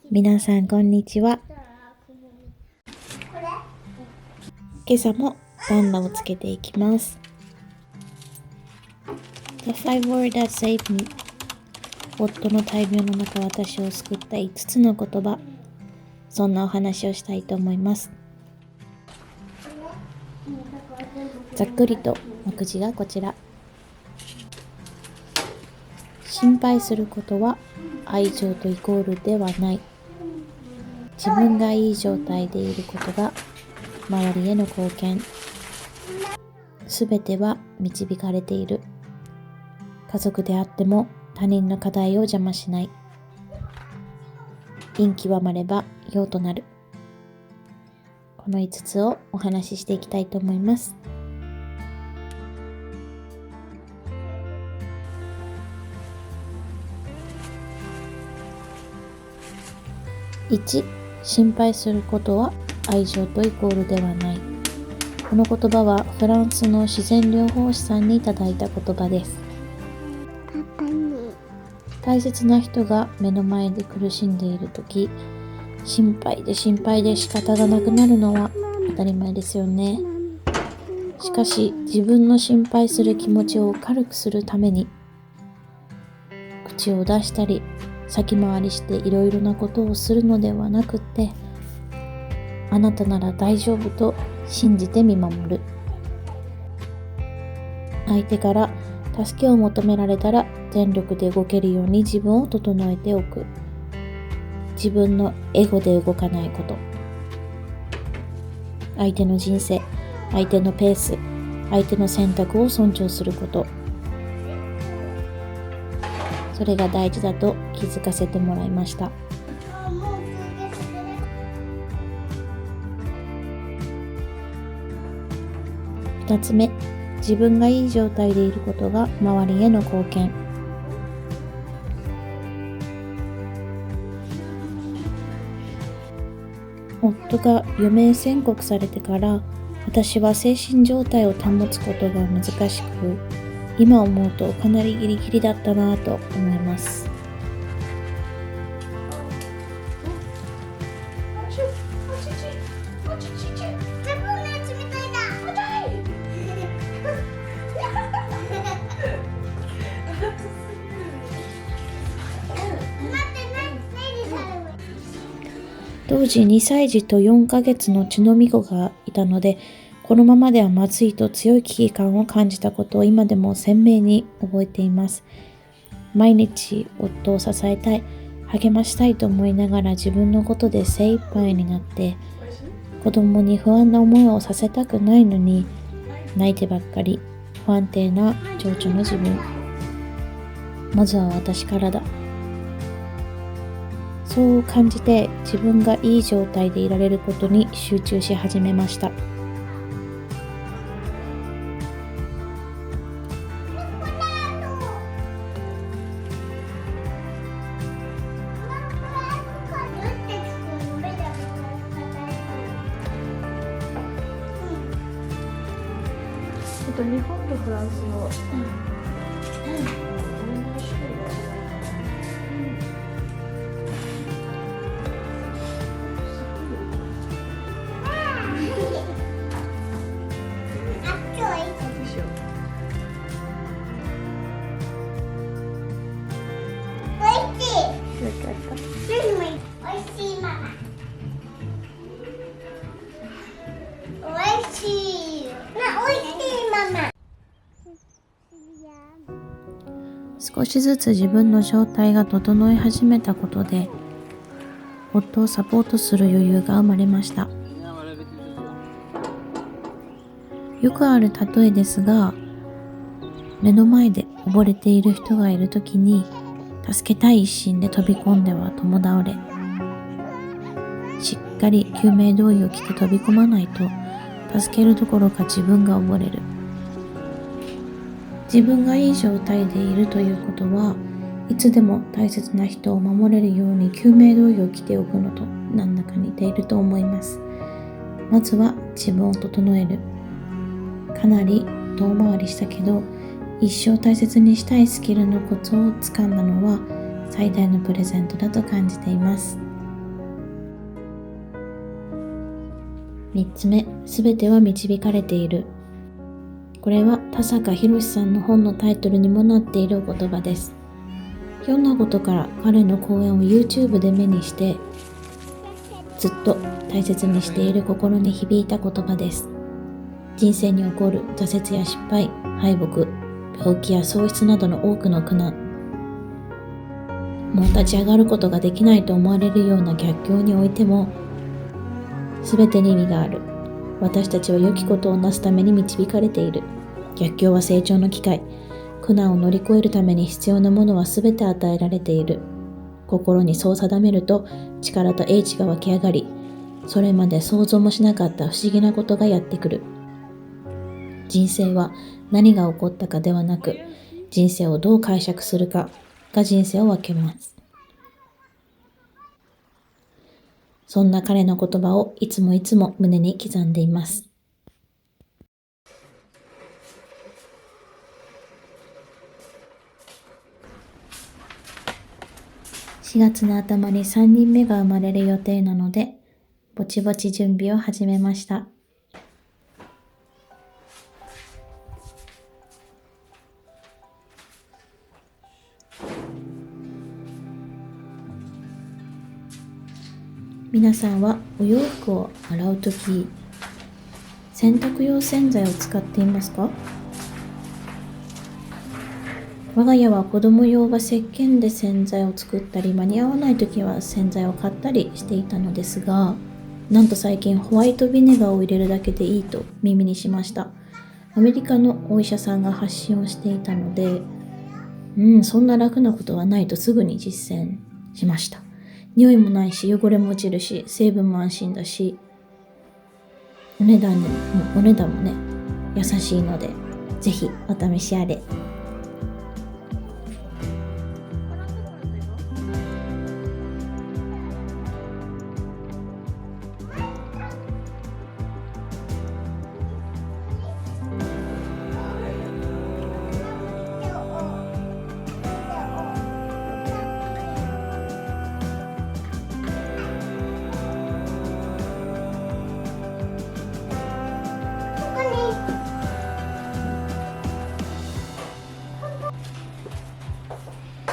皆さんこんにちは。今朝も旦那をつけていきます。 The five words that saved me。 夫の大病の中私を救った5つの言葉、そんなお話をしたいと思います。ざっくりと目次がこちら。心配することは愛情とイコールではない。自分がいい状態でいることが周りへの貢献。すべては導かれている。家族であっても他人の課題を邪魔しない。陰極まれば陽となる。この5つをお話ししていきたいと思います。1、心配することは愛情とイコールではない。この言葉はフランスの自然療法士さんにいただいた言葉です。大切な人が目の前で苦しんでいるとき、心配で仕方がなくなるのは当たり前ですよね。しかし自分の心配する気持ちを軽くするために口を出したり先回りしていろいろなことをするのではなくって、あなたなら大丈夫と信じて見守る。相手から助けを求められたら全力で動けるように自分を整えておく。自分のエゴで動かないこと。相手の人生、相手のペース、相手の選択を尊重すること。それが大事だと気づかせてもらいました。2つ目、自分がいい状態でいることが周りへの貢献。夫が余命宣告されてから私は精神状態を保つことが難しく、今思うとかなりギリギリだったなぁと思います。当時2歳児と4ヶ月の血のみ子がいたので、このままではまずいと強い危機感を感じたことを今でも鮮明に覚えています。毎日夫を支えたい、励ましたいと思いながら自分のことで精一杯になって、子供に不安な思いをさせたくないのに泣いてばっかり、不安定な情緒の自分。まずは私からだ。そう感じて自分がいい状態でいられることに集中し始めました。日本とフランスの少しずつ自分の状態が整い始めたことで、夫をサポートする余裕が生まれました。よくある例えですが、目の前で溺れている人がいるときに、助けたい一心で飛び込んでは共倒れ、しっかり救命胴衣を着て飛び込まないと、助けるどころか自分が溺れる。自分がいい状態でいるということは、いつでも大切な人を守れるように救命胴衣を着ておくのと何らか似ていると思います。まずは自分を整える。かなり遠回りしたけど、一生大切にしたいスキルのコツをつかんだのは最大のプレゼントだと感じています。3つ目、すべては導かれている。これは田坂宏さんの本のタイトルにもなっているお言葉です。ひょんなことから彼の講演を YouTube で目にして、ずっと大切にしている心に響いた言葉です。人生に起こる挫折や失敗、敗北、病気や喪失などの多くの苦難、もう立ち上がることができないと思われるような逆境においても、すべてに意味がある。私たちは良きことをなすために導かれている。逆境は成長の機会。苦難を乗り越えるために必要なものはすべて与えられている。心にそう定めると力と英知が湧き上がり、それまで想像もしなかった不思議なことがやってくる。人生は何が起こったかではなく、人生をどう解釈するかが人生を分けます。そんな彼の言葉をいつも胸に刻んでいます。4月の頭に3人目が生まれる予定なので、ぼちぼち準備を始めました。皆さんはお洋服を洗うとき、洗濯用洗剤を使っていますか？我が家は子供用は石鹸で洗剤を作ったり、間に合わないときは洗剤を買ったりしていたのですが、なんと最近ホワイトビネガーを入れるだけでいいと耳にしました。アメリカのお医者さんが発信をしていたので、そんな楽なことはないとすぐに実践しました。匂いもないし、汚れも落ちるし、成分も安心だし、お値段もね、優しいので、ぜひお試しあれ。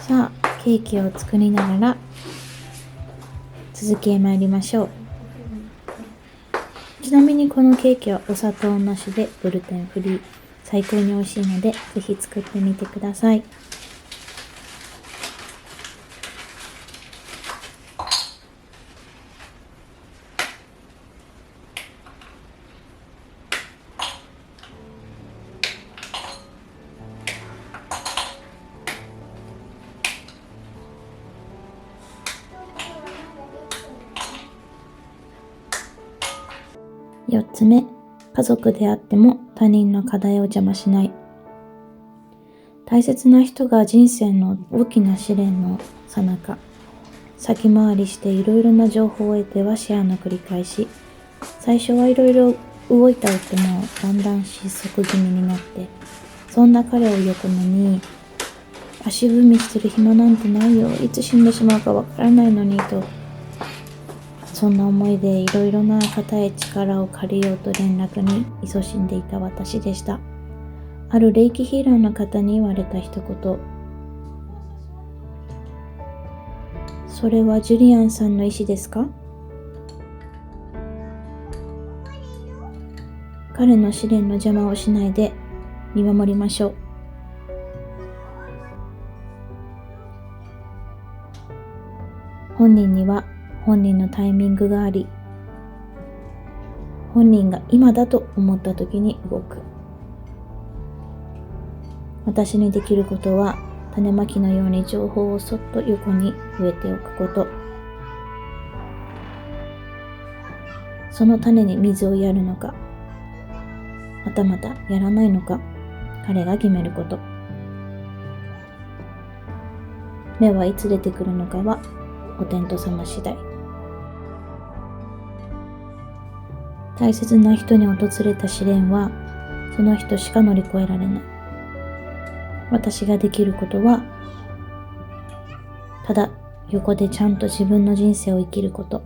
さあ、ケーキを作りながら続きへ参りましょう。ちなみにこのケーキはお砂糖なしでグルテンフリー、最高に美味しいのでぜひ作ってみてください。4つ目、家族であっても他人の課題を邪魔しない。大切な人が人生の大きな試練の最中、先回りしていろいろな情報を得てはシェアの繰り返し、最初はいろいろ動いた夫もだんだん失速気味になって、そんな彼を横目に、足踏みしてる暇なんてないよ、いつ死んでしまうかわからないのにと、そんな思いでいろいろな方へ力を借りようと連絡に勤しんでいた私でした。ある霊気ヒーラーの方に言われた一言。それはジュリアンさんの意思ですか？彼の試練の邪魔をしないで見守りましょう。本人には本人のタイミングがあり、本人が今だと思った時に動く。私にできることは、種まきのように情報をそっと横に植えておくこと。その種に水をやるのか、またまたやらないのか、彼が決めること。芽はいつ出てくるのかは、お天道様次第。大切な人に訪れた試練は、その人しか乗り越えられない。私ができることは、ただ横でちゃんと自分の人生を生きること。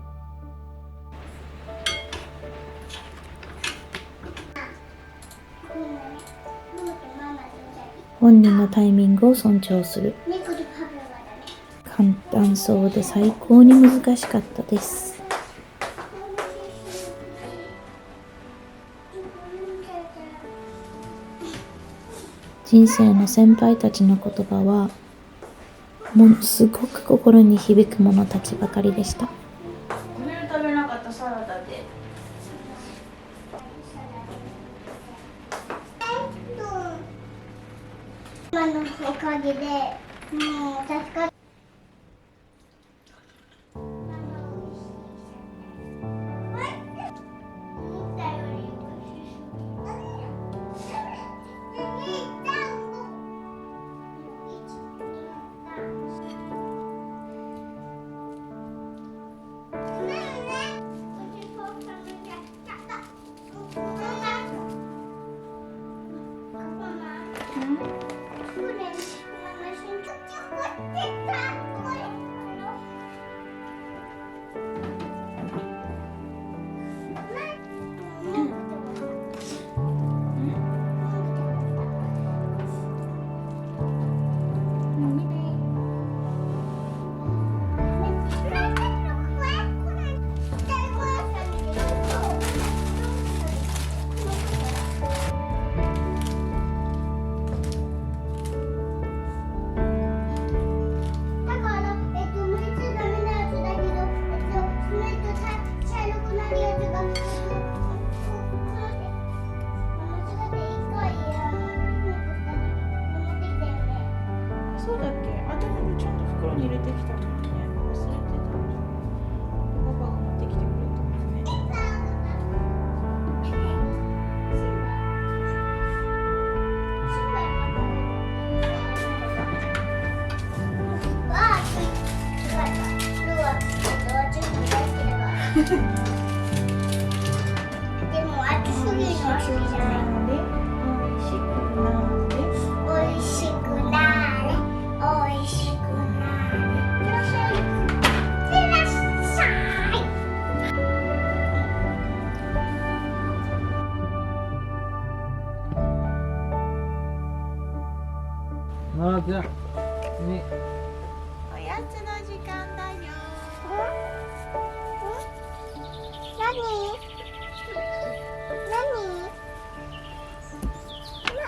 本人のタイミングを尊重する。簡単そうで最高に難しかったです。人生の先輩たちの言葉はものすごく心に響くものたちばかりでした。お昼食べなかったサラダで。ママのおかげでもう助かった。そうだっけ？あ、でもちゃんと袋に入れてきたのにね。忘れてた。パパが持ってきてくれたもんね。でも暑すぎるの好きじゃない。美味しくなれ、美味しくなれ。いらっしゃい。いらっしゃい。あーじゃあね。おやつの時間だよ。何？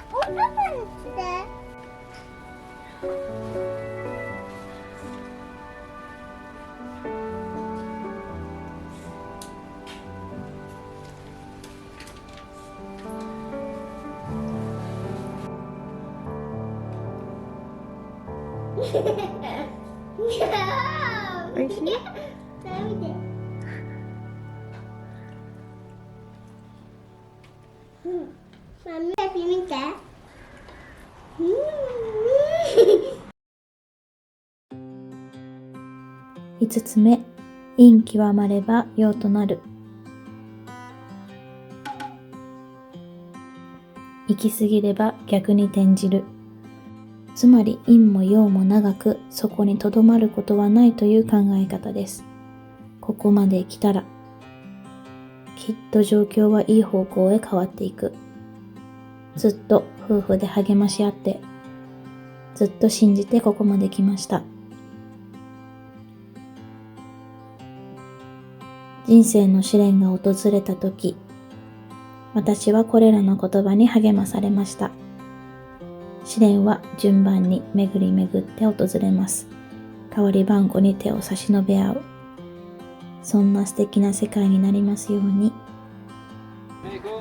おパパに来て。おいしい？マミエピ見て。5つ目、陰極まれば陽となる。行き過ぎれば逆に転じる。つまり陰も陽も長くそこにとどまることはないという考え方です。ここまで来たらきっと状況はいい方向へ変わっていく。ずっと夫婦で励まし合って、ずっと信じてここまで来ました。人生の試練が訪れたとき、私はこれらの言葉に励まされました。試練は順番に巡り巡って訪れます。代わり番号に手を差し伸べ合う。そんな素敵な世界になりますように。Hey, go.